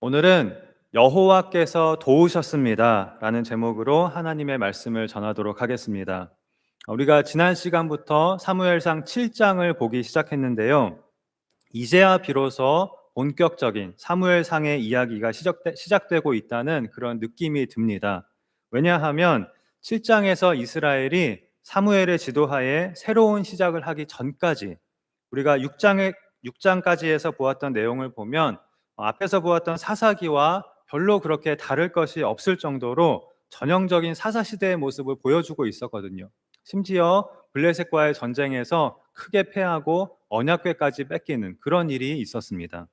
오늘은 여호와께서 도우셨습니다 라는 제목으로 하나님의 말씀을 전하도록 하겠습니다. 우리가 지난 시간부터 사무엘상 7장을 보기 시작했는데요. 이제야 비로소 본격적인 사무엘상의 이야기가 시작되고 있다는 그런 느낌이 듭니다. 왜냐하면 7장에서 이스라엘이 사무엘의 지도하에 새로운 시작을 하기 전까지 우리가 6장까지에서 보았던 내용을 보면 앞에서 보았던 사사기와 별로 그렇게 다를 것이 없을 정도로 전형적인 사사시대의 모습을 보여주고 있었거든요. 심지어 블레셋과의 전쟁에서 크게 패하고 언약궤까지 뺏기는 그런 일이 있었습니다.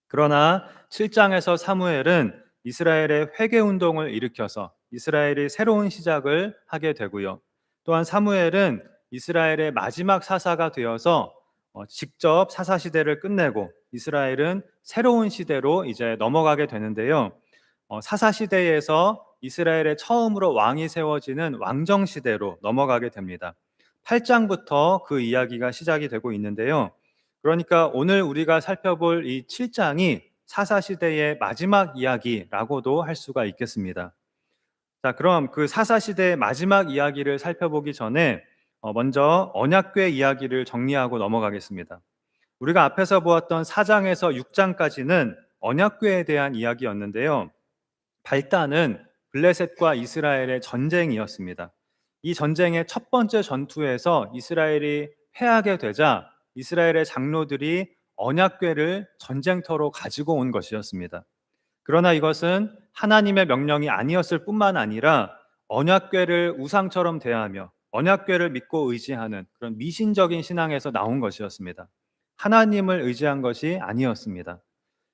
그러나 7장에서 사무엘은 이스라엘의 회개 운동을 일으켜서 이스라엘이 새로운 시작을 하게 되고요. 또한 사무엘은 이스라엘의 마지막 사사가 되어서 직접 사사 시대를 끝내고 이스라엘은 새로운 시대로 이제 넘어가게 되는데요. 사사 시대에서 이스라엘의 처음으로 왕이 세워지는 왕정 시대로 넘어가게 됩니다. 8장부터 그 이야기가 시작이 되고 있는데요. 그러니까 오늘 우리가 살펴볼 이 7장이 사사 시대의 마지막 이야기라고도 할 수가 있겠습니다. 자, 그럼 그 사사 시대의 마지막 이야기를 살펴보기 전에 먼저 언약궤 이야기를 정리하고 넘어가겠습니다. 우리가 앞에서 보았던 4장에서 6장까지는 언약궤에 대한 이야기였는데요. 발단은 블레셋과 이스라엘의 전쟁이었습니다. 이 전쟁의 첫 번째 전투에서 이스라엘이 패하게 되자 이스라엘의 장로들이 언약궤를 전쟁터로 가지고 온 것이었습니다. 그러나 이것은 하나님의 명령이 아니었을 뿐만 아니라 언약궤를 우상처럼 대하며 언약궤를 믿고 의지하는 그런 미신적인 신앙에서 나온 것이었습니다. 하나님을 의지한 것이 아니었습니다.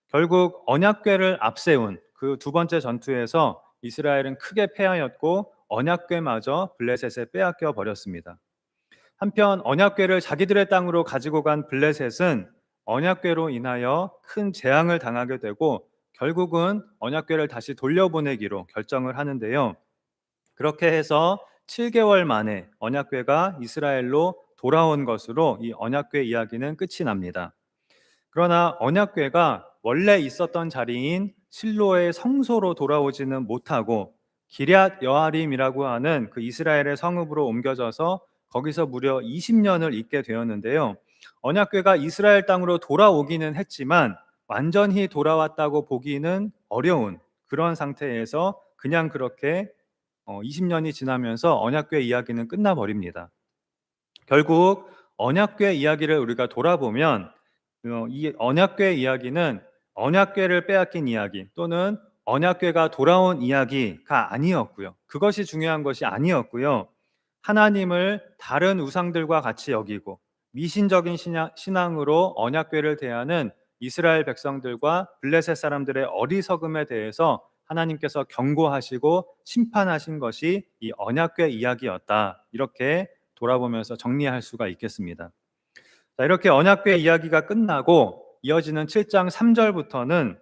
결국 언약궤를 앞세운 그 두 번째 전투에서 이스라엘은 크게 패하였고 언약궤마저 블레셋에 빼앗겨 버렸습니다. 한편 언약궤를 자기들의 땅으로 가지고 간 블레셋은 언약궤로 인하여 큰 재앙을 당하게 되고 결국은 언약궤를 다시 돌려보내기로 결정을 하는데요. 그렇게 해서 7개월 만에 언약궤가 이스라엘로 돌아온 것으로 이 언약궤 이야기는 끝이 납니다. 그러나 언약궤가 원래 있었던 자리인 실로의 성소로 돌아오지는 못하고 기럇 여아림이라고 하는 그 이스라엘의 성읍으로 옮겨져서 거기서 무려 20년을 있게 되었는데요. 언약궤가 이스라엘 땅으로 돌아오기는 했지만 완전히 돌아왔다고 보기는 어려운 그런 상태에서 그냥 그렇게 20년이 지나면서 언약궤 이야기는 끝나버립니다. 결국 언약궤 이야기를 우리가 돌아보면 이 언약궤 이야기는 언약궤를 빼앗긴 이야기 또는 언약궤가 돌아온 이야기가 아니었고요. 그것이 중요한 것이 아니었고요. 하나님을 다른 우상들과 같이 여기고 미신적인 신앙으로 언약궤를 대하는 이스라엘 백성들과 블레셋 사람들의 어리석음에 대해서 하나님께서 경고하시고 심판하신 것이 이 언약궤 이야기였다. 이렇게 돌아보면서 정리할 수가 있겠습니다. 자, 이렇게 언약궤 이야기가 끝나고 이어지는 7장 3절부터는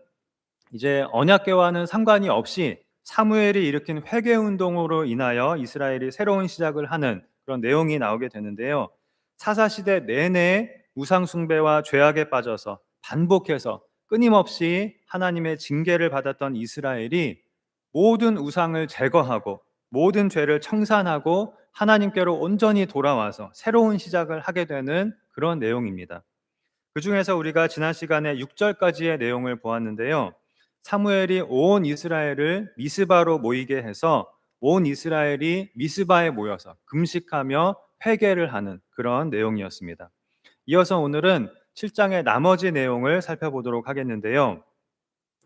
이제 언약궤와는 상관이 없이 사무엘이 일으킨 회개 운동으로 인하여 이스라엘이 새로운 시작을 하는 그런 내용이 나오게 되는데요. 사사 시대 내내 우상 숭배와 죄악에 빠져서 반복해서 끊임없이 하나님의 징계를 받았던 이스라엘이 모든 우상을 제거하고 모든 죄를 청산하고 하나님께로 온전히 돌아와서 새로운 시작을 하게 되는 그런 내용입니다. 그 중에서 우리가 지난 시간에 6절까지의 내용을 보았는데요. 사무엘이 온 이스라엘을 미스바로 모이게 해서 온 이스라엘이 미스바에 모여서 금식하며 회개를 하는 그런 내용이었습니다. 이어서 오늘은 7장의 나머지 내용을 살펴보도록 하겠는데요.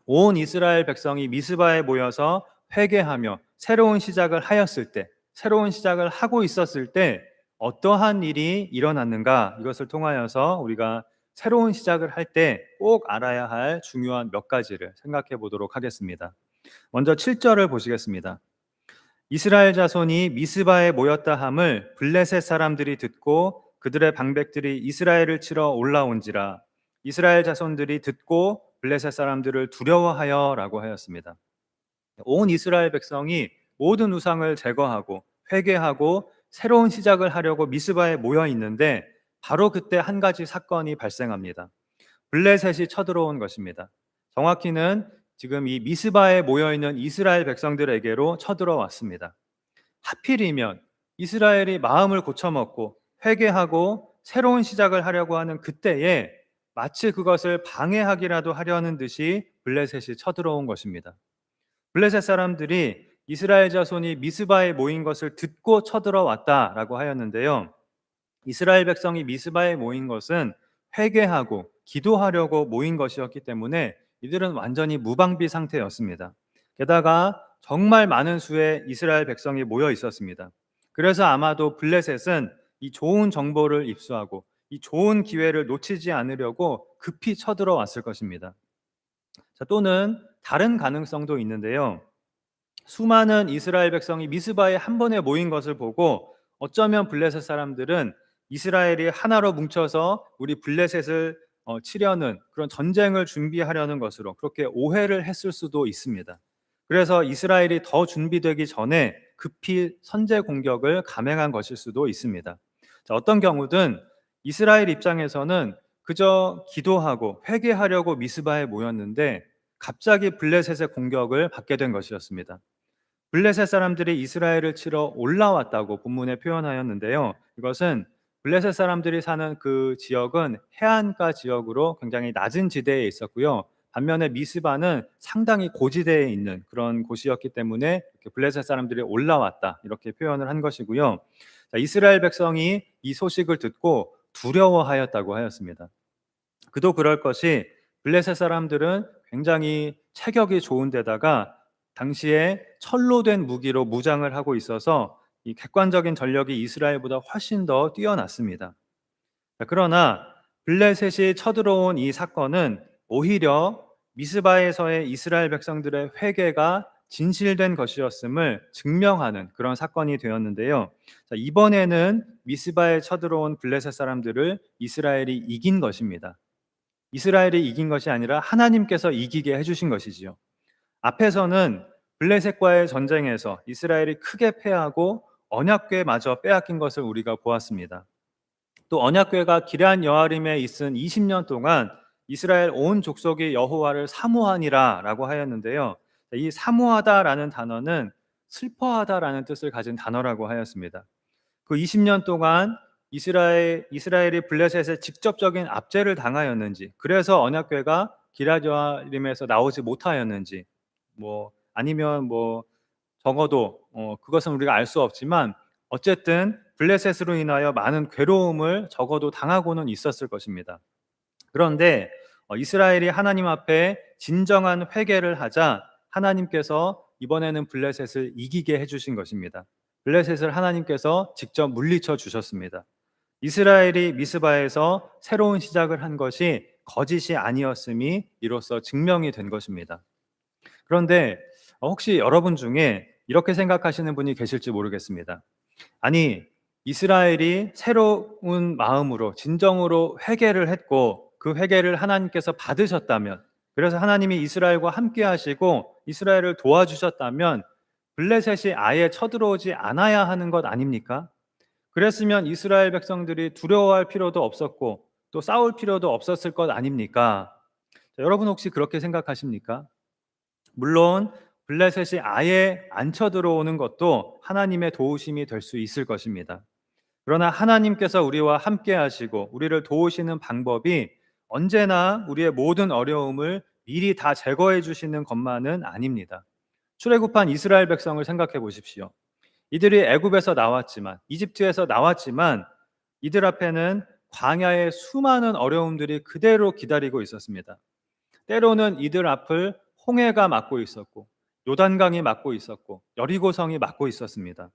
온 이스라엘 백성이 미스바에 모여서 회개하며 새로운 시작을 하였을 때, 새로운 시작을 하고 있었을 때 어떠한 일이 일어났는가, 이것을 통하여서 우리가 새로운 시작을 할 때 꼭 알아야 할 중요한 몇 가지를 생각해 보도록 하겠습니다. 먼저 7절을 보시겠습니다. 이스라엘 자손이 미스바에 모였다 함을 블레셋 사람들이 듣고 그들의 방백들이 이스라엘을 치러 올라온지라. 이스라엘 자손들이 듣고 블레셋 사람들을 두려워하여라고 하였습니다. 온 이스라엘 백성이 모든 우상을 제거하고 회개하고 새로운 시작을 하려고 미스바에 모여 있는데 바로 그때 한 가지 사건이 발생합니다. 블레셋이 쳐들어온 것입니다. 정확히는 지금 이 미스바에 모여 있는 이스라엘 백성들에게로 쳐들어왔습니다. 하필이면 이스라엘이 마음을 고쳐먹고 회개하고 새로운 시작을 하려고 하는 그때에 마치 그것을 방해하기라도 하려는 듯이 블레셋이 쳐들어온 것입니다. 블레셋 사람들이 이스라엘 자손이 미스바에 모인 것을 듣고 쳐들어왔다라고 하였는데요. 이스라엘 백성이 미스바에 모인 것은 회개하고 기도하려고 모인 것이었기 때문에 이들은 완전히 무방비 상태였습니다. 게다가 정말 많은 수의 이스라엘 백성이 모여 있었습니다. 그래서 아마도 블레셋은 이 좋은 정보를 입수하고 이 좋은 기회를 놓치지 않으려고 급히 쳐들어왔을 것입니다. 자, 또는 다른 가능성도 있는데요. 수많은 이스라엘 백성이 미스바에 한 번에 모인 것을 보고 어쩌면 블레셋 사람들은 이스라엘이 하나로 뭉쳐서 우리 블레셋을 치려는 그런 전쟁을 준비하려는 것으로 그렇게 오해를 했을 수도 있습니다. 그래서 이스라엘이 더 준비되기 전에 급히 선제 공격을 감행한 것일 수도 있습니다. 자, 어떤 경우든 이스라엘 입장에서는 그저 기도하고 회개하려고 미스바에 모였는데 갑자기 블레셋의 공격을 받게 된 것이었습니다. 블레셋 사람들이 이스라엘을 치러 올라왔다고 본문에 표현하였는데요. 이것은 블레셋 사람들이 사는 그 지역은 해안가 지역으로 굉장히 낮은 지대에 있었고요. 반면에 미스바는 상당히 고지대에 있는 그런 곳이었기 때문에 이렇게 블레셋 사람들이 올라왔다 이렇게 표현을 한 것이고요. 자, 이스라엘 백성이 이 소식을 듣고 두려워하였다고 하였습니다. 그도 그럴 것이 블레셋 사람들은 굉장히 체격이 좋은 데다가 당시에 철로 된 무기로 무장을 하고 있어서 이 객관적인 전력이 이스라엘보다 훨씬 더 뛰어났습니다. 그러나 블레셋이 쳐들어온 이 사건은 오히려 미스바에서의 이스라엘 백성들의 회개가 진실된 것이었음을 증명하는 그런 사건이 되었는데요. 자, 이번에는 미스바에 쳐들어온 블레셋 사람들을 이스라엘이 이긴 것입니다. 이스라엘이 이긴 것이 아니라 하나님께서 이기게 해주신 것이지요. 앞에서는 블레셋과의 전쟁에서 이스라엘이 크게 패하고 언약궤마저 빼앗긴 것을 우리가 보았습니다. 또 언약궤가 기럇 여아림에 있은 20년 동안 이스라엘 온 족속이 여호와를 사모하니라라고 하였는데요. 이 사모하다라는 단어는 슬퍼하다라는 뜻을 가진 단어라고 하였습니다. 그 20년 동안 이스라엘이 블레셋에 직접적인 압제를 당하였는지, 그래서 언약궤가 기럇 여아림에서 나오지 못하였는지, 아니면 적어도 그것은 우리가 알 수 없지만 어쨌든 블레셋으로 인하여 많은 괴로움을 적어도 당하고는 있었을 것입니다. 그런데 이스라엘이 하나님 앞에 진정한 회개를 하자 하나님께서 이번에는 블레셋을 이기게 해주신 것입니다. 블레셋을 하나님께서 직접 물리쳐 주셨습니다. 이스라엘이 미스바에서 새로운 시작을 한 것이 거짓이 아니었음이 이로써 증명이 된 것입니다. 그런데 혹시 여러분 중에 이렇게 생각하시는 분이 계실지 모르겠습니다. 아니, 이스라엘이 새로운 마음으로 진정으로 회개를 했고 그 회개를 하나님께서 받으셨다면, 그래서 하나님이 이스라엘과 함께 하시고 이스라엘을 도와주셨다면 블레셋이 아예 쳐들어오지 않아야 하는 것 아닙니까? 그랬으면 이스라엘 백성들이 두려워할 필요도 없었고 또 싸울 필요도 없었을 것 아닙니까? 자, 여러분 혹시 그렇게 생각하십니까? 물론 블레셋이 아예 안 쳐들어오는 것도 하나님의 도우심이 될 수 있을 것입니다. 그러나 하나님께서 우리와 함께 하시고 우리를 도우시는 방법이 언제나 우리의 모든 어려움을 미리 다 제거해 주시는 것만은 아닙니다. 출애굽한 이스라엘 백성을 생각해 보십시오. 이들이 애굽에서 나왔지만, 이집트에서 나왔지만 이들 앞에는 광야의 수많은 어려움들이 그대로 기다리고 있었습니다. 때로는 이들 앞을 홍해가 막고 있었고 요단강이 막고 있었고 여리고성이 막고 있었습니다.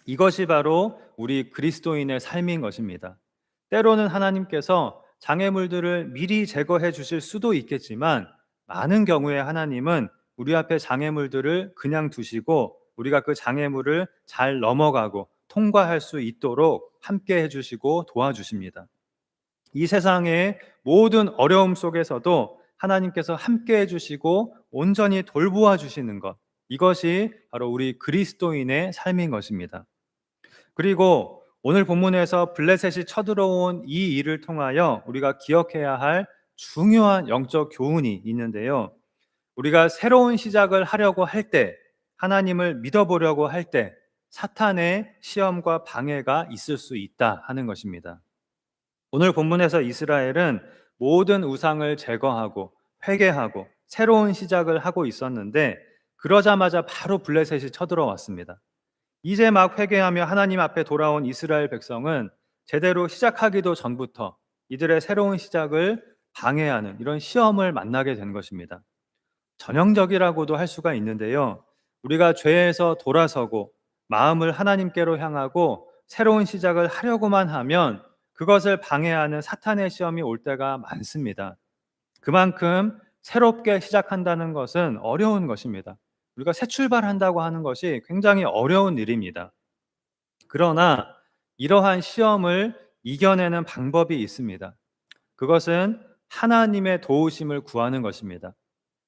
이것이 바로 우리 그리스도인의 삶인 것입니다. 때로는 하나님께서 장애물들을 미리 제거해 주실 수도 있겠지만 많은 경우에 하나님은 우리 앞에 장애물들을 그냥 두시고 우리가 그 장애물을 잘 넘어가고 통과할 수 있도록 함께 해주시고 도와주십니다. 이 세상의 모든 어려움 속에서도 하나님께서 함께 해주시고 온전히 돌보아 주시는 것, 이것이 바로 우리 그리스도인의 삶인 것입니다. 그리고 오늘 본문에서 블레셋이 쳐들어온 이 일을 통하여 우리가 기억해야 할 중요한 영적 교훈이 있는데요. 우리가 새로운 시작을 하려고 할 때, 하나님을 믿어보려고 할 때, 사탄의 시험과 방해가 있을 수 있다 하는 것입니다. 오늘 본문에서 이스라엘은 모든 우상을 제거하고 회개하고 새로운 시작을 하고 있었는데, 그러자마자 바로 블레셋이 쳐들어왔습니다. 이제 막 회개하며 하나님 앞에 돌아온 이스라엘 백성은 제대로 시작하기도 전부터 이들의 새로운 시작을 방해하는 이런 시험을 만나게 된 것입니다. 전형적이라고도 할 수가 있는데요. 우리가 죄에서 돌아서고 마음을 하나님께로 향하고 새로운 시작을 하려고만 하면 그것을 방해하는 사탄의 시험이 올 때가 많습니다. 그만큼 새롭게 시작한다는 것은 어려운 것입니다. 우리가 새 출발한다고 하는 것이 굉장히 어려운 일입니다. 그러나 이러한 시험을 이겨내는 방법이 있습니다. 그것은 하나님의 도우심을 구하는 것입니다.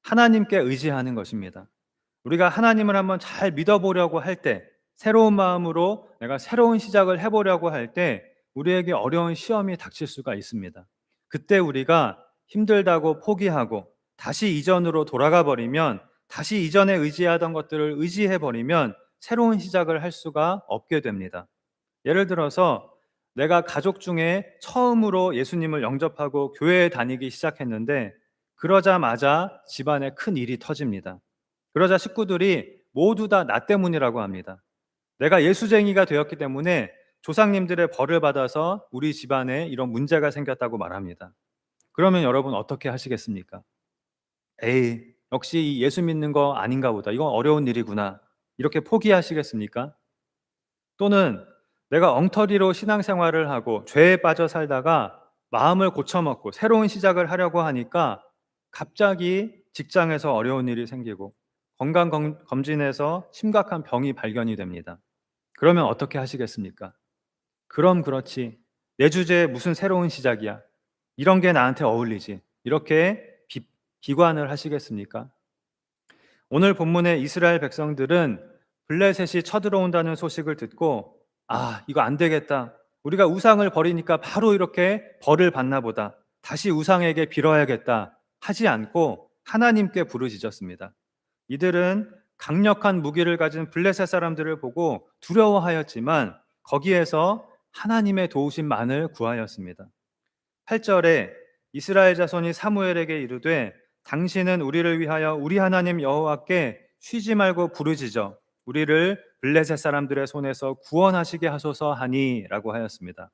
하나님께 의지하는 것입니다. 우리가 하나님을 한번 잘 믿어보려고 할 때, 새로운 마음으로 내가 새로운 시작을 해보려고 할 때 우리에게 어려운 시험이 닥칠 수가 있습니다. 그때 우리가 힘들다고 포기하고 다시 이전으로 돌아가 버리면, 다시 이전에 의지하던 것들을 의지해 버리면 새로운 시작을 할 수가 없게 됩니다. 예를 들어서 내가 가족 중에 처음으로 예수님을 영접하고 교회에 다니기 시작했는데, 그러자마자 집안에 큰 일이 터집니다. 그러자 식구들이 모두 다 나 때문이라고 합니다. 내가 예수쟁이가 되었기 때문에 조상님들의 벌을 받아서 우리 집안에 이런 문제가 생겼다고 말합니다. 그러면 여러분 어떻게 하시겠습니까? 에이, 역시 이 예수 믿는 거 아닌가 보다. 이건 어려운 일이구나. 이렇게 포기하시겠습니까? 또는 내가 엉터리로 신앙생활을 하고 죄에 빠져 살다가 마음을 고쳐먹고 새로운 시작을 하려고 하니까 갑자기 직장에서 어려운 일이 생기고 건강검진에서 심각한 병이 발견이 됩니다. 그러면 어떻게 하시겠습니까? 그럼 그렇지. 내 주제에 무슨 새로운 시작이야. 이런 게 나한테 어울리지. 이렇게 비관을 하시겠습니까? 오늘 본문의 이스라엘 백성들은 블레셋이 쳐들어온다는 소식을 듣고, 아, 이거 안 되겠다. 우리가 우상을 버리니까 바로 이렇게 벌을 받나 보다. 다시 우상에게 빌어야겠다 하지 않고 하나님께 부르짖었습니다. 이들은 강력한 무기를 가진 블레셋 사람들을 보고 두려워하였지만 거기에서 하나님의 도우심만을 구하였습니다. 8절에 이스라엘 자손이 사무엘에게 이르되 당신은 우리를 위하여 우리 하나님 여호와께 쉬지 말고 부르짖어 우리를 블레셋 사람들의 손에서 구원하시게 하소서 하니라고 하였습니다.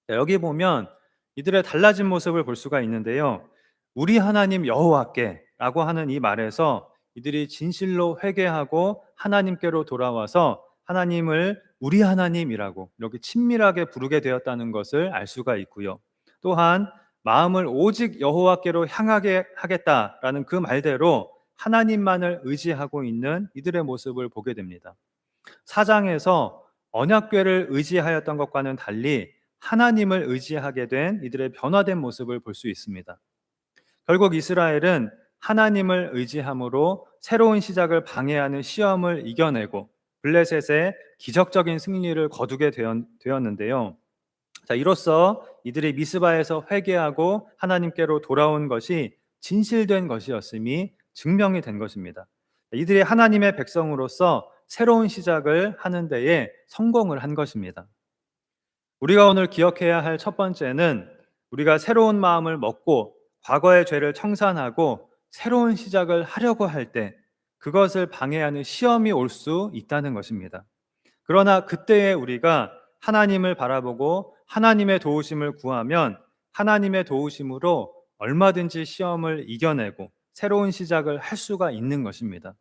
여기 보면 이들의 달라진 모습을 볼 수가 있는데요. 우리 하나님 여호와께라고 하는 이 말에서 이들이 진실로 회개하고 하나님께로 돌아와서 하나님을 우리 하나님이라고 이렇게 친밀하게 부르게 되었다는 것을 알 수가 있고요. 또한 마음을 오직 여호와께로 향하게 하겠다라는 그 말대로 하나님만을 의지하고 있는 이들의 모습을 보게 됩니다. 4장에서 언약궤를 의지하였던 것과는 달리 하나님을 의지하게 된 이들의 변화된 모습을 볼 수 있습니다. 결국 이스라엘은 하나님을 의지함으로 새로운 시작을 방해하는 시험을 이겨내고 블레셋의 기적적인 승리를 거두게 되었는데요. 자, 이로써 이들이 미스바에서 회개하고 하나님께로 돌아온 것이 진실된 것이었음이 증명이 된 것입니다. 이들이 하나님의 백성으로서 새로운 시작을 하는 데에 성공을 한 것입니다. 우리가 오늘 기억해야 할 첫 번째는 우리가 새로운 마음을 먹고 과거의 죄를 청산하고 새로운 시작을 하려고 할 때 그것을 방해하는 시험이 올 수 있다는 것입니다. 그러나 그때에 우리가 하나님을 바라보고 하나님의 도우심을 구하면 하나님의 도우심으로 얼마든지 시험을 이겨내고 새로운 시작을 할 수가 있는 것입니다.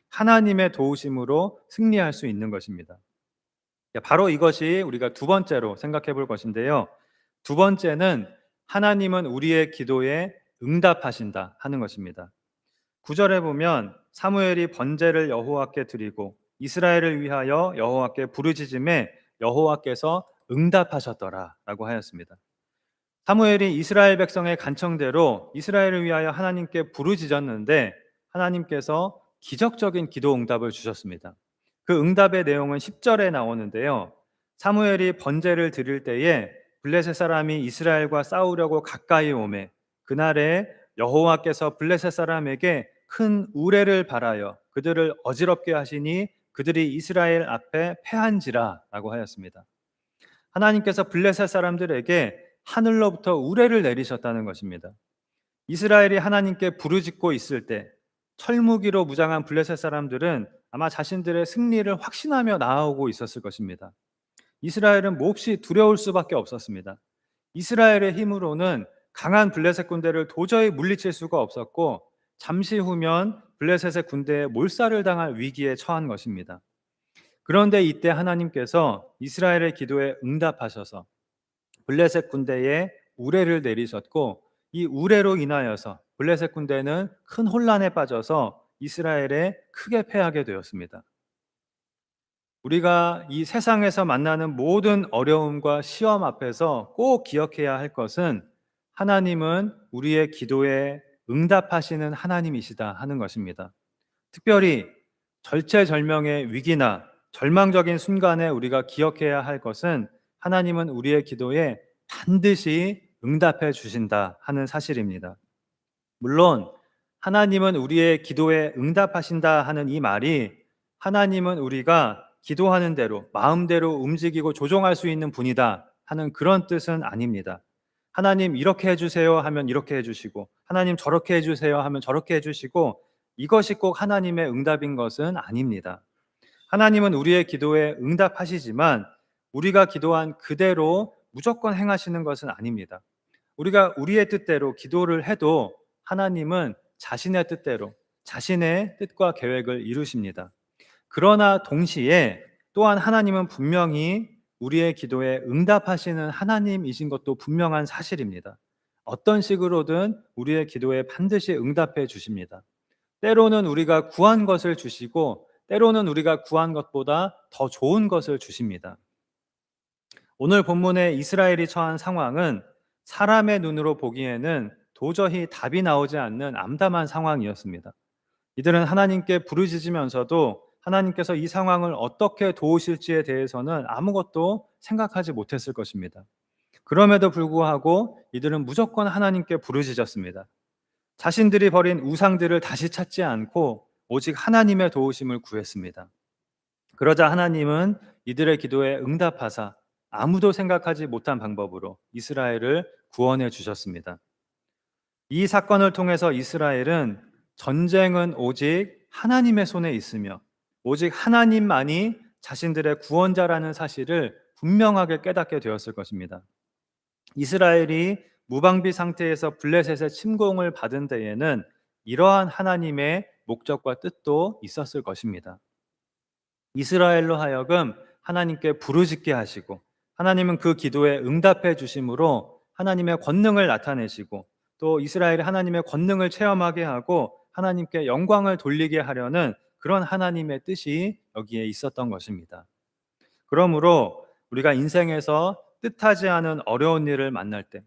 하나님의 도우심으로 승리할 수 있는 것입니다. 바로 이것이 우리가 두 번째로 생각해 볼 것인데요. 두 번째는 하나님은 우리의 기도에 응답하신다 하는 것입니다. 9절에 보면 사무엘이 번제를 여호와께 드리고 이스라엘을 위하여 여호와께 부르짖음에 여호와께서 응답하셨더라라고 하였습니다. 사무엘이 이스라엘 백성의 간청대로 이스라엘을 위하여 하나님께 부르짖었는데 하나님께서 기적적인 기도 응답을 주셨습니다. 그 응답의 내용은 10절에 나오는데요. 사무엘이 번제를 드릴 때에 블레셋 사람이 이스라엘과 싸우려고 가까이 오매 그날에 여호와께서 블레셋 사람에게 큰 우레를 발하여 그들을 어지럽게 하시니 그들이 이스라엘 앞에 패한지라라고 하였습니다. 하나님께서 블레셋 사람들에게 하늘로부터 우레를 내리셨다는 것입니다. 이스라엘이 하나님께 부르짖고 있을 때 철무기로 무장한 블레셋 사람들은 아마 자신들의 승리를 확신하며 나아오고 있었을 것입니다. 이스라엘은 몹시 두려울 수밖에 없었습니다. 이스라엘의 힘으로는 강한 블레셋 군대를 도저히 물리칠 수가 없었고 잠시 후면 블레셋의 군대에 몰살을 당할 위기에 처한 것입니다. 그런데 이때 하나님께서 이스라엘의 기도에 응답하셔서 블레셋 군대에 우레를 내리셨고 이 우레로 인하여서 블레셋 군대는 큰 혼란에 빠져서 이스라엘에 크게 패하게 되었습니다. 우리가 이 세상에서 만나는 모든 어려움과 시험 앞에서 꼭 기억해야 할 것은 하나님은 우리의 기도에 응답하시는 하나님이시다 하는 것입니다. 특별히 절체절명의 위기나 절망적인 순간에 우리가 기억해야 할 것은 하나님은 우리의 기도에 반드시 응답해 주신다 하는 사실입니다. 물론 하나님은 우리의 기도에 응답하신다 하는 이 말이 하나님은 우리가 기도하는 대로 마음대로 움직이고 조종할 수 있는 분이다 하는 그런 뜻은 아닙니다. 하나님 이렇게 해주세요 하면 이렇게 해주시고 하나님 저렇게 해주세요 하면 저렇게 해주시고 이것이 꼭 하나님의 응답인 것은 아닙니다. 하나님은 우리의 기도에 응답하시지만 우리가 기도한 그대로 무조건 행하시는 것은 아닙니다. 우리가 우리의 뜻대로 기도를 해도 하나님은 자신의 뜻대로 자신의 뜻과 계획을 이루십니다. 그러나 동시에 또한 하나님은 분명히 우리의 기도에 응답하시는 하나님이신 것도 분명한 사실입니다. 어떤 식으로든 우리의 기도에 반드시 응답해 주십니다. 때로는 우리가 구한 것을 주시고 때로는 우리가 구한 것보다 더 좋은 것을 주십니다. 오늘 본문의 이스라엘이 처한 상황은 사람의 눈으로 보기에는 도저히 답이 나오지 않는 암담한 상황이었습니다. 이들은 하나님께 부르짖으면서도 하나님께서 이 상황을 어떻게 도우실지에 대해서는 아무것도 생각하지 못했을 것입니다. 그럼에도 불구하고 이들은 무조건 하나님께 부르짖었습니다. 자신들이 버린 우상들을 다시 찾지 않고 오직 하나님의 도우심을 구했습니다. 그러자 하나님은 이들의 기도에 응답하사 아무도 생각하지 못한 방법으로 이스라엘을 구원해 주셨습니다. 이 사건을 통해서 이스라엘은 전쟁은 오직 하나님의 손에 있으며 오직 하나님만이 자신들의 구원자라는 사실을 분명하게 깨닫게 되었을 것입니다. 이스라엘이 무방비 상태에서 블레셋의 침공을 받은 데에는 이러한 하나님의 목적과 뜻도 있었을 것입니다. 이스라엘로 하여금 하나님께 부르짖게 하시고 하나님은 그 기도에 응답해 주심으로 하나님의 권능을 나타내시고 또 이스라엘이 하나님의 권능을 체험하게 하고 하나님께 영광을 돌리게 하려는 그런 하나님의 뜻이 여기에 있었던 것입니다. 그러므로 우리가 인생에서 뜻하지 않은 어려운 일을 만날 때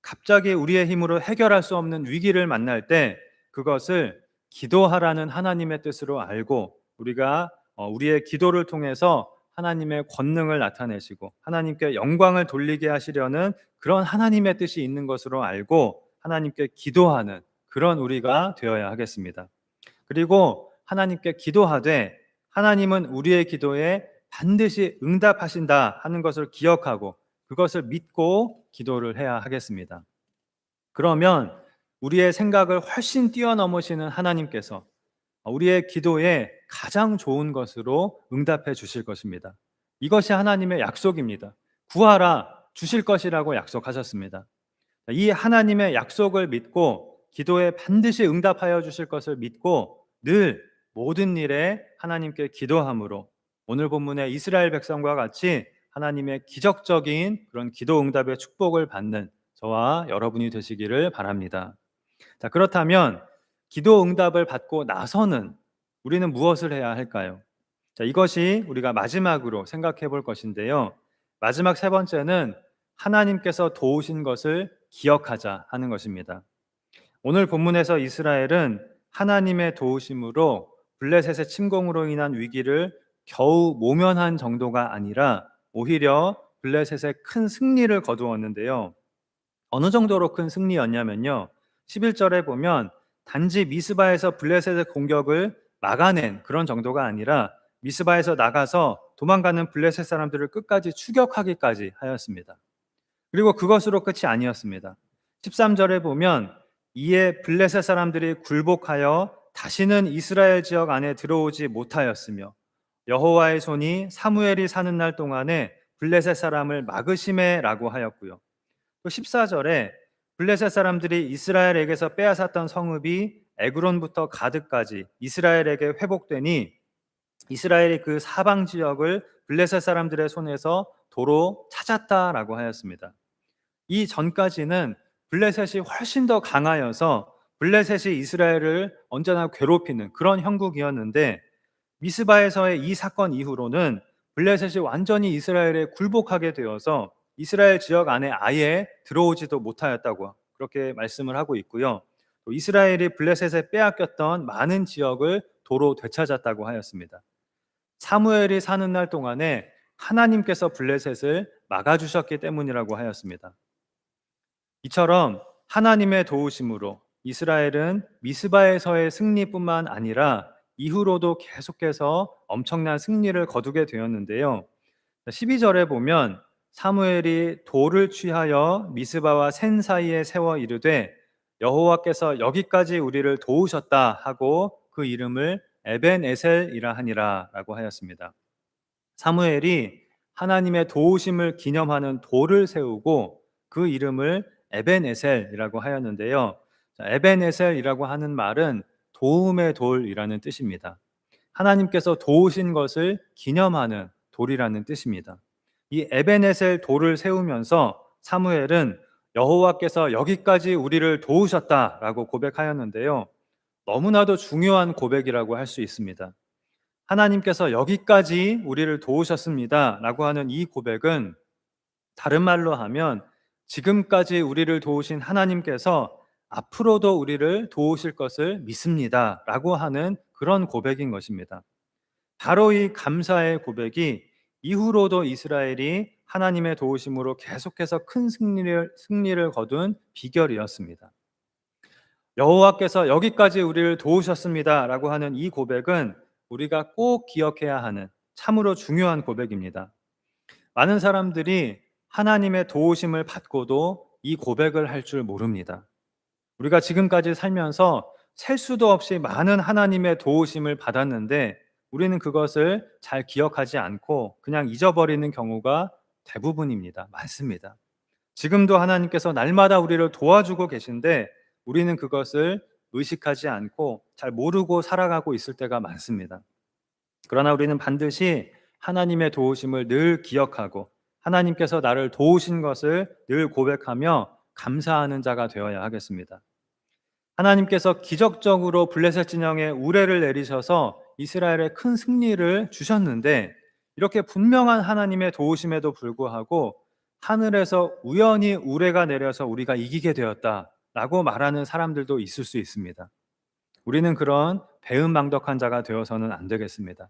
갑자기 우리의 힘으로 해결할 수 없는 위기를 만날 때 그것을 기도하라는 하나님의 뜻으로 알고 우리가 우리의 기도를 통해서 하나님의 권능을 나타내시고 하나님께 영광을 돌리게 하시려는 그런 하나님의 뜻이 있는 것으로 알고 하나님께 기도하는 그런 우리가 되어야 하겠습니다. 그리고 하나님께 기도하되 하나님은 우리의 기도에 반드시 응답하신다 하는 것을 기억하고 그것을 믿고 기도를 해야 하겠습니다. 그러면 우리의 생각을 훨씬 뛰어넘으시는 하나님께서 우리의 기도에 가장 좋은 것으로 응답해 주실 것입니다. 이것이 하나님의 약속입니다. 구하라 주실 것이라고 약속하셨습니다. 이 하나님의 약속을 믿고 기도에 반드시 응답하여 주실 것을 믿고 늘 모든 일에 하나님께 기도함으로 오늘 본문의 이스라엘 백성과 같이 하나님의 기적적인 그런 기도 응답의 축복을 받는 저와 여러분이 되시기를 바랍니다. 자, 그렇다면 기도 응답을 받고 나서는 우리는 무엇을 해야 할까요? 자, 이것이 우리가 마지막으로 생각해 볼 것인데요. 마지막 세 번째는 하나님께서 도우신 것을 기억하자 하는 것입니다. 오늘 본문에서 이스라엘은 하나님의 도우심으로 블레셋의 침공으로 인한 위기를 겨우 모면한 정도가 아니라 오히려 블레셋의 큰 승리를 거두었는데요. 어느 정도로 큰 승리였냐면요. 11절에 보면 단지 미스바에서 블레셋의 공격을 막아낸 그런 정도가 아니라 미스바에서 나가서 도망가는 블레셋 사람들을 끝까지 추격하기까지 하였습니다. 그리고 그것으로 끝이 아니었습니다. 13절에 보면 이에 블레셋 사람들이 굴복하여 다시는 이스라엘 지역 안에 들어오지 못하였으며 여호와의 손이 사무엘이 사는 날 동안에 블레셋 사람을 막으심에라고 하였고요. 또 14절에 블레셋 사람들이 이스라엘에게서 빼앗았던 성읍이 에그론부터 가드까지 이스라엘에게 회복되니 이스라엘이 그 사방 지역을 블레셋 사람들의 손에서 도로 찾았다라고 하였습니다. 이 전까지는 블레셋이 훨씬 더 강하여서 블레셋이 이스라엘을 언제나 괴롭히는 그런 형국이었는데 미스바에서의 이 사건 이후로는 블레셋이 완전히 이스라엘에 굴복하게 되어서 이스라엘 지역 안에 아예 들어오지도 못하였다고 그렇게 말씀을 하고 있고요. 또 이스라엘이 블레셋에 빼앗겼던 많은 지역을 도로 되찾았다고 하였습니다. 사무엘이 사는 날 동안에 하나님께서 블레셋을 막아주셨기 때문이라고 하였습니다. 이처럼 하나님의 도우심으로 이스라엘은 미스바에서의 승리뿐만 아니라 이후로도 계속해서 엄청난 승리를 거두게 되었는데요. 12절에 보면 사무엘이 돌을 취하여 미스바와 센 사이에 세워 이르되 여호와께서 여기까지 우리를 도우셨다 하고 그 이름을 에벤에셀이라 하니라 라고 하였습니다. 사무엘이 하나님의 도우심을 기념하는 돌을 세우고 그 이름을 에벤에셀이라고 하였는데요. 에벤에셀이라고 하는 말은 도움의 돌이라는 뜻입니다. 하나님께서 도우신 것을 기념하는 돌이라는 뜻입니다. 이 에벤에셀 돌을 세우면서 사무엘은 여호와께서 여기까지 우리를 도우셨다라고 고백하였는데요. 너무나도 중요한 고백이라고 할 수 있습니다. 하나님께서 여기까지 우리를 도우셨습니다 라고 하는 이 고백은 다른 말로 하면 지금까지 우리를 도우신 하나님께서 앞으로도 우리를 도우실 것을 믿습니다 라고 하는 그런 고백인 것입니다. 바로 이 감사의 고백이 이후로도 이스라엘이 하나님의 도우심으로 계속해서 큰 승리를 거둔 비결이었습니다. 여호와께서 여기까지 우리를 도우셨습니다 라고 하는 이 고백은 우리가 꼭 기억해야 하는 참으로 중요한 고백입니다. 많은 사람들이 하나님의 도우심을 받고도 이 고백을 할 줄 모릅니다. 우리가 지금까지 살면서 셀 수도 없이 많은 하나님의 도우심을 받았는데 우리는 그것을 잘 기억하지 않고 그냥 잊어버리는 경우가 대부분입니다. 많습니다. 지금도 하나님께서 날마다 우리를 도와주고 계신데 우리는 그것을 의식하지 않고 잘 모르고 살아가고 있을 때가 많습니다. 그러나 우리는 반드시 하나님의 도우심을 늘 기억하고 하나님께서 나를 도우신 것을 늘 고백하며 감사하는 자가 되어야 하겠습니다. 하나님께서 기적적으로 블레셋 진영에 우레를 내리셔서 이스라엘에 큰 승리를 주셨는데 이렇게 분명한 하나님의 도우심에도 불구하고 하늘에서 우연히 우레가 내려서 우리가 이기게 되었다라고 말하는 사람들도 있을 수 있습니다. 우리는 그런 배은망덕한 자가 되어서는 안 되겠습니다.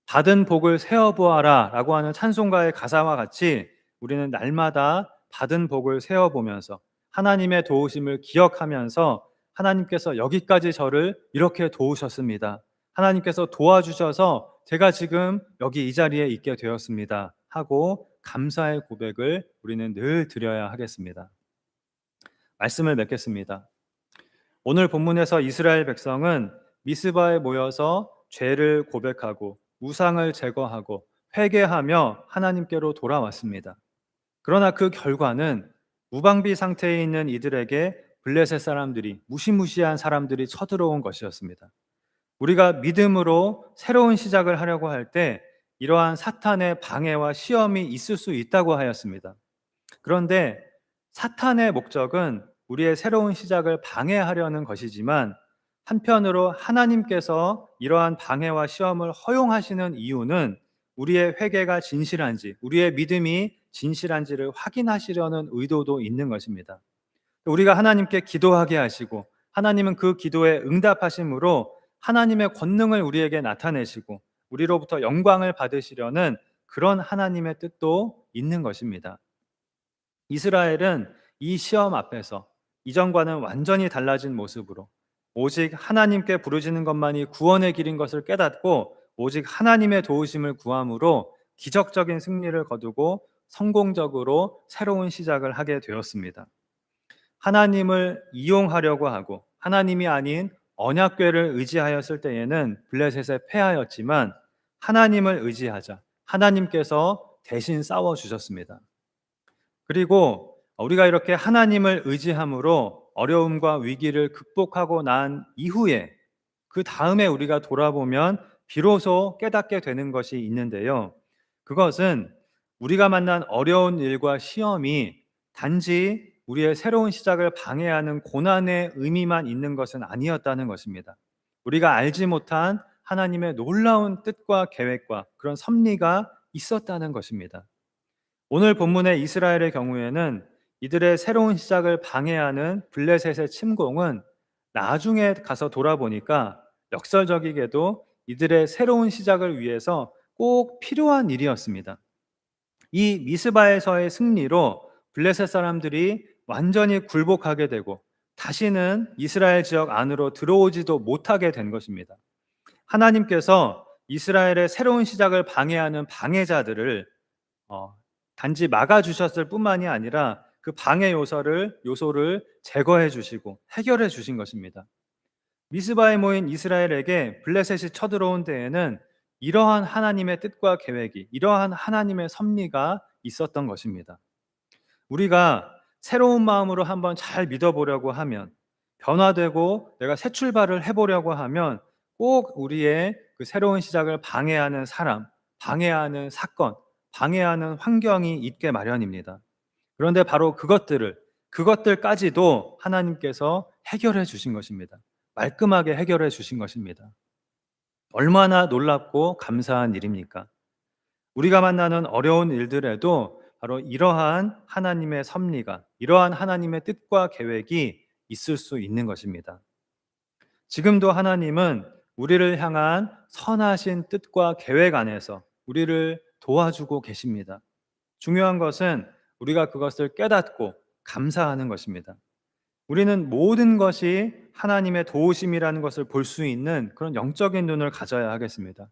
받은 복을 세어보아라 라고 하는 찬송가의 가사와 같이 우리는 날마다 받은 복을 세어보면서 하나님의 도우심을 기억하면서 하나님께서 여기까지 저를 이렇게 도우셨습니다. 하나님께서 도와주셔서 제가 지금 여기 이 자리에 있게 되었습니다 하고 감사의 고백을 우리는 늘 드려야 하겠습니다. 말씀을 맺겠습니다. 오늘 본문에서 이스라엘 백성은 미스바에 모여서 죄를 고백하고 우상을 제거하고 회개하며 하나님께로 돌아왔습니다. 그러나 그 결과는 무방비 상태에 있는 이들에게 블레셋 사람들이 무시무시한 사람들이 쳐들어온 것이었습니다. 우리가 믿음으로 새로운 시작을 하려고 할 때 이러한 사탄의 방해와 시험이 있을 수 있다고 하였습니다. 그런데 사탄의 목적은 우리의 새로운 시작을 방해하려는 것이지만 한편으로 하나님께서 이러한 방해와 시험을 허용하시는 이유는 우리의 회개가 진실한지, 우리의 믿음이 진실한지를 확인하시려는 의도도 있는 것입니다. 우리가 하나님께 기도하게 하시고 하나님은 그 기도에 응답하심으로 하나님의 권능을 우리에게 나타내시고 우리로부터 영광을 받으시려는 그런 하나님의 뜻도 있는 것입니다. 이스라엘은 이 시험 앞에서 이전과는 완전히 달라진 모습으로 오직 하나님께 부르짖는 것만이 구원의 길인 것을 깨닫고 오직 하나님의 도우심을 구함으로 기적적인 승리를 거두고 성공적으로 새로운 시작을 하게 되었습니다. 하나님을 이용하려고 하고 하나님이 아닌 언약궤를 의지하였을 때에는 블레셋에 패하였지만 하나님을 의지하자 하나님께서 대신 싸워 주셨습니다. 그리고 우리가 이렇게 하나님을 의지함으로 어려움과 위기를 극복하고 난 이후에 그 다음에 우리가 돌아보면 비로소 깨닫게 되는 것이 있는데요. 그것은 우리가 만난 어려운 일과 시험이 단지 우리의 새로운 시작을 방해하는 고난의 의미만 있는 것은 아니었다는 것입니다. 우리가 알지 못한 하나님의 놀라운 뜻과 계획과 그런 섭리가 있었다는 것입니다. 오늘 본문의 이스라엘의 경우에는 이들의 새로운 시작을 방해하는 블레셋의 침공은 나중에 가서 돌아보니까 역설적이게도 이들의 새로운 시작을 위해서 꼭 필요한 일이었습니다. 이 미스바에서의 승리로 블레셋 사람들이 완전히 굴복하게 되고 다시는 이스라엘 지역 안으로 들어오지도 못하게 된 것입니다. 하나님께서 이스라엘의 새로운 시작을 방해하는 방해자들을 어, 단지 막아주셨을 뿐만이 아니라 그 방해 요소를 제거해 주시고 해결해 주신 것입니다. 미스바에 모인 이스라엘에게 블레셋이 쳐들어온 데에는 이러한 하나님의 뜻과 계획이, 이러한 하나님의 섭리가 있었던 것입니다. 우리가 새로운 마음으로 한번 잘 믿어보려고 하면, 변화되고 내가 새 출발을 해보려고 하면 꼭 우리의 그 새로운 시작을 방해하는 사람, 방해하는 사건, 방해하는 환경이 있게 마련입니다. 그런데 바로 그것들까지도 하나님께서 해결해 주신 것입니다. 말끔하게 해결해 주신 것입니다. 얼마나 놀랍고 감사한 일입니까? 우리가 만나는 어려운 일들에도 바로 이러한 하나님의 섭리가, 이러한 하나님의 뜻과 계획이 있을 수 있는 것입니다. 지금도 하나님은 우리를 향한 선하신 뜻과 계획 안에서 우리를 도와주고 계십니다. 중요한 것은 우리가 그것을 깨닫고 감사하는 것입니다. 우리는 모든 것이 하나님의 도우심이라는 것을 볼 수 있는 그런 영적인 눈을 가져야 하겠습니다.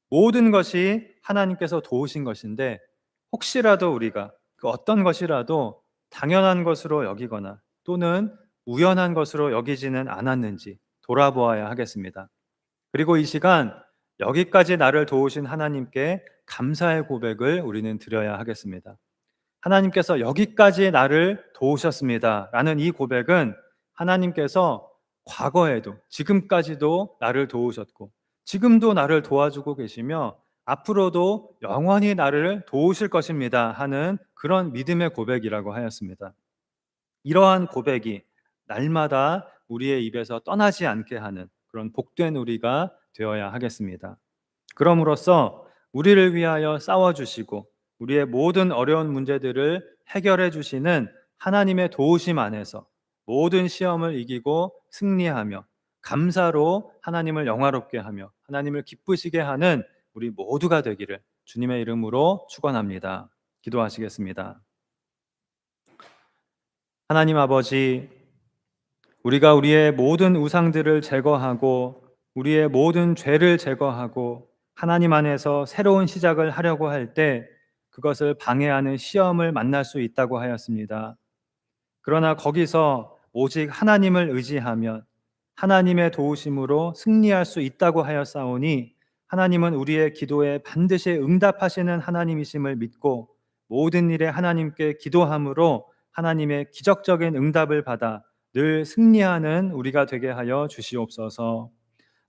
모든 것이 하나님께서 도우신 것인데 혹시라도 우리가 그 어떤 것이라도 당연한 것으로 여기거나 또는 우연한 것으로 여기지는 않았는지 돌아보아야 하겠습니다. 그리고 이 시간 여기까지 나를 도우신 하나님께 감사의 고백을 우리는 드려야 하겠습니다. 하나님께서 여기까지 나를 도우셨습니다 라는 이 고백은 하나님께서 과거에도 지금까지도 나를 도우셨고 지금도 나를 도와주고 계시며 앞으로도 영원히 나를 도우실 것입니다 하는 그런 믿음의 고백이라고 하였습니다. 이러한 고백이 날마다 우리의 입에서 떠나지 않게 하는 그런 복된 우리가 되어야 하겠습니다. 그럼으로써 우리를 위하여 싸워주시고 우리의 모든 어려운 문제들을 해결해 주시는 하나님의 도우심 안에서 모든 시험을 이기고 승리하며 감사로 하나님을 영화롭게 하며 하나님을 기쁘시게 하는 우리 모두가 되기를 주님의 이름으로 축원합니다. 기도하시겠습니다. 하나님 아버지, 우리가 우리의 모든 우상들을 제거하고 우리의 모든 죄를 제거하고 하나님 안에서 새로운 시작을 하려고 할 때 그것을 방해하는 시험을 만날 수 있다고 하였습니다. 그러나 거기서 오직 하나님을 의지하면 하나님의 도우심으로 승리할 수 있다고 하였사오니 하나님은 우리의 기도에 반드시 응답하시는 하나님이심을 믿고 모든 일에 하나님께 기도함으로 하나님의 기적적인 응답을 받아 늘 승리하는 우리가 되게 하여 주시옵소서.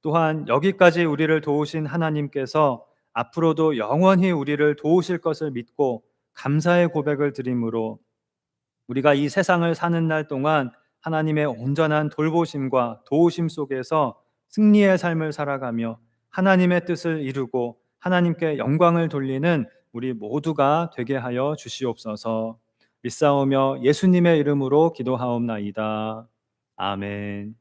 또한 여기까지 우리를 도우신 하나님께서 앞으로도 영원히 우리를 도우실 것을 믿고 감사의 고백을 드림으로 우리가 이 세상을 사는 날 동안 하나님의 온전한 돌보심과 도우심 속에서 승리의 삶을 살아가며 하나님의 뜻을 이루고 하나님께 영광을 돌리는 우리 모두가 되게 하여 주시옵소서. 믿사오며 예수님의 이름으로 기도하옵나이다. 아멘.